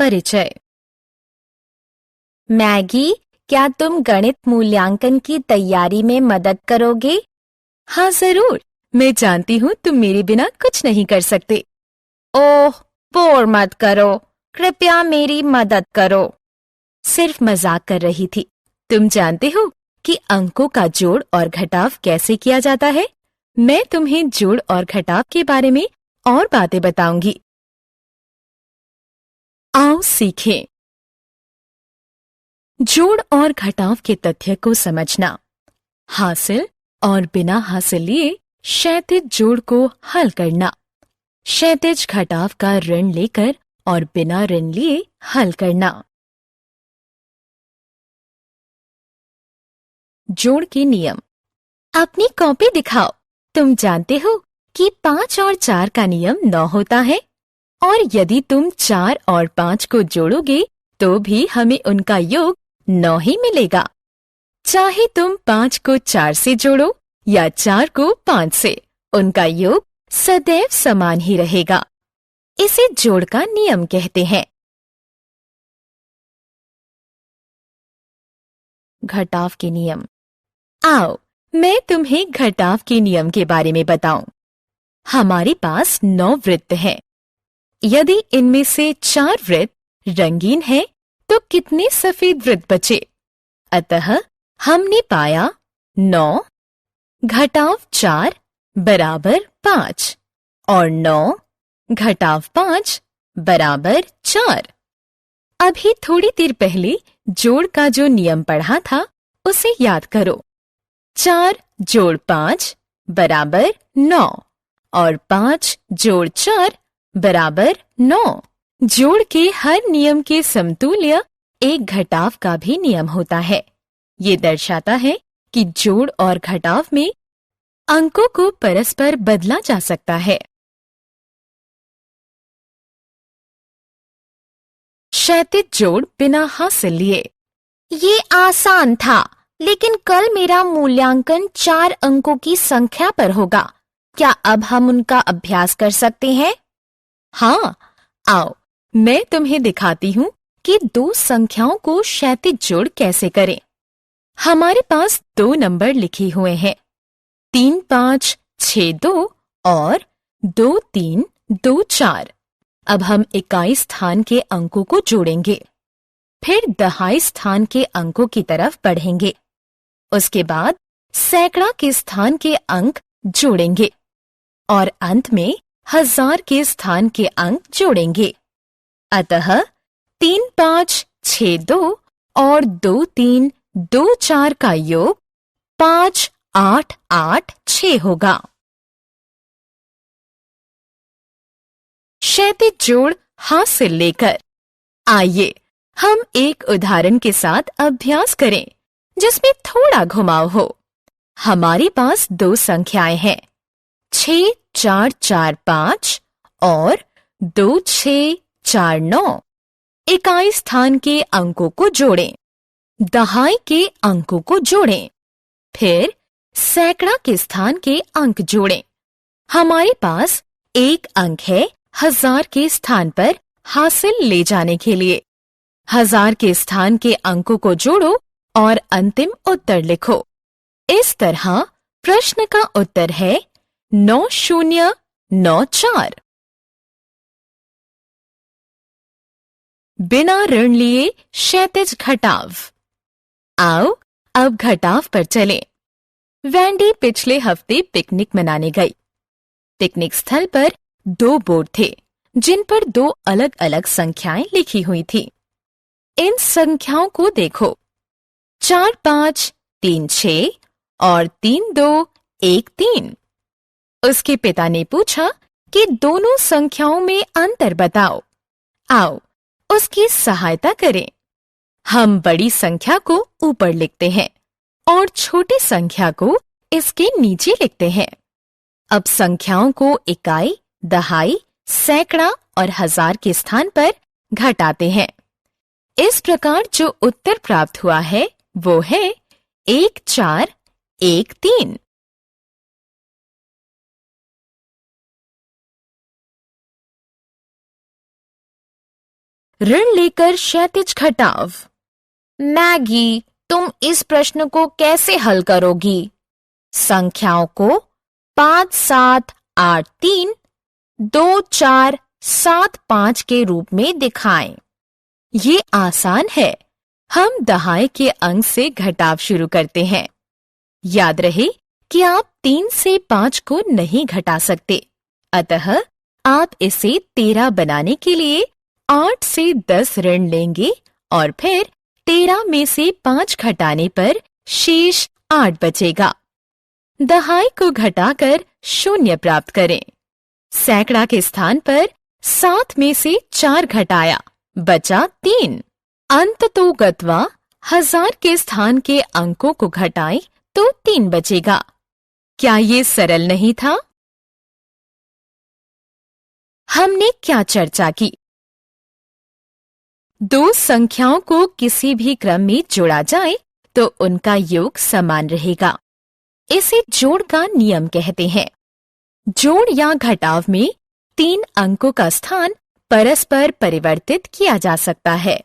परिचय। मैगी, क्या तुम गणित मूल्यांकन की तैयारी में मदद करोगे? हाँ जरूर, मैं जानती हूँ तुम मेरे बिना कुछ नहीं कर सकते। ओह, बोर मत करो, कृपया मेरी मदद करो। सिर्फ मजाक कर रही थी। तुम जानते हो कि अंकों का जोड़ और घटाव कैसे किया जाता है? मैं तुम्हें जोड़ और घटाव के बारे में और बातें बताऊंगी। आओ सीखें। जोड़ और घटाव के तथ्य को समझना। हासिल और बिना हासिल लिए क्षैतिज जोड़ को हल करना। क्षैतिज घटाव का ऋण लेकर और बिना ऋण लिए हल करना। जोड़ के नियम। अपनी कॉपी दिखाओ। तुम जानते हो कि 5 और 4 का नियम 9 होता है, और यदि तुम 4 और 5 को जोड़ोगे तो भी हमें उनका योग 9 ही मिलेगा। चाहे तुम 5 को 4 से जोड़ो या 4 को 5 से, उनका योग सदैव समान ही रहेगा। इसे जोड़ का नियम कहते हैं। घटाव के नियम। आओ, मैं तुम्हें घटाव के नियम के बारे में बताऊं। हमारे पास 9 वृत्त हैं। यदि इनमें से 4 वृत्त रंगीन हैं, तो कितने सफेद वृत्त बचे? अतः हमने पाया 9 घटाव 4 बराबर 5 और 9 घटाव 5 बराबर 4। अभी थोड़ी देर पहले जोड़ का जो नियम पढ़ा था उसे याद करो। 4 जोड़ 5 बराबर 9 और 5 जोड़ 4 बराबर 9। जोड़ के हर नियम के समतुल्य एक घटाव का भी नियम होता है। ये दर्शाता है कि जोड़ और घटाव में अंकों को परस्पर बदला जा सकता है। क्षैतिज जोड़ बिना हासिल लिए। ये आसान था, लेकिन कल मेरा मूल्यांकन 4 अंकों की संख्या पर होगा। क्या अब हम उनका अभ्यास कर सकते हैं? हाँ, आओ, मैं तुम्हें दिखाती हूँ कि 2 संख्याओं को क्षैतिज जोड़ कैसे करें। हमारे पास 2 नंबर लिखे हुए हैं, 3 5 6 2 और 2 3 2 4। अब हम इकाई स्थान के अंकों को जोड़ेंगे, फिर दहाई स्थान के अंकों की तरफ बढ़ेंगे। उसके बाद सैकड़ा के स्थान के अंक जोड़ेंगे और अंत में हजार के स्थान के अंक जोड़ेंगे। अतः 3 5 6 2 और 2 3 2 4 का योग 5 8 8 6 होगा। क्षैतिज जोड़ हासिल लेकर। आइए हम एक उदाहरण के साथ अभ्यास करें जिसमें थोड़ा घुमाव हो। हमारे पास 2 संख्याएं हैं, 6 4 4 5 और 2 6 4 9। इकाई स्थान के अंकों को जोड़ें, दहाई के अंकों को जोड़ें, फिर सैकड़ा के स्थान के अंक जोड़ें। हमारे पास एक अंक है हजार के स्थान पर हासिल ले जाने के लिए। हजार के स्थान के अंकों को जोड़ो और अंतिम उत्तर लिखो। इस तरह प्रश्न का उत्तर है 9094। बिना ऋण लिए क्षैतिज घटाव। आओ अब घटाव पर चलें। वैंडी पिछले हफ्ते पिकनिक मनाने गई। पिकनिक स्थल पर 2 बोर्ड थे जिन पर 2 अलग-अलग संख्याएं लिखी हुई थी। इन संख्याओं को देखो, 4 5 3 6 और 3 2 1 3। उसके पिता ने पूछा कि दोनों संख्याओं में अंतर बताओ। आओ उसकी सहायता करें। हम बड़ी संख्या को ऊपर लिखते हैं और छोटी संख्या को इसके नीचे लिखते हैं। अब संख्याओं को इकाई, दहाई, सैकड़ा और हजार के स्थान पर घटाते हैं। इस प्रकार जो उत्तर प्राप्त हुआ है वो है 1 4 1 3। ऋण लेकर क्षैतिज घटाव। मैगी, तुम इस प्रश्न को कैसे हल करोगी? संख्याओं को 5, 7, 8, 3, 2, 4, 7, 5 के रूप में दिखाएं। ये आसान है। हम दहाई के अंक से घटाव शुरू करते हैं। याद रहे कि आप 3 से 5 को नहीं घटा सकते, अतः आप इसे 13 बनाने के लिए 8 से 10 ऋण लेंगे और फिर 13 में से 5 घटाने पर शेष 8 बचेगा। दहाई को घटाकर 0 प्राप्त करें। सैकड़ा के स्थान पर 7 में से 4 घटाया, बचा 3। अंततोगत्वा 1000 के स्थान के अंकों को घटाएं तो 3 बचेगा। क्या ये सरल नहीं था? हमने क्या चर्चा की? दो संख्याओं को किसी भी क्रम में जोड़ा जाए तो उनका योग समान रहेगा। इसे जोड़ का नियम कहते हैं। जोड़ या घटाव में 3 अंकों का स्थान परस्पर परिवर्तित किया जा सकता है।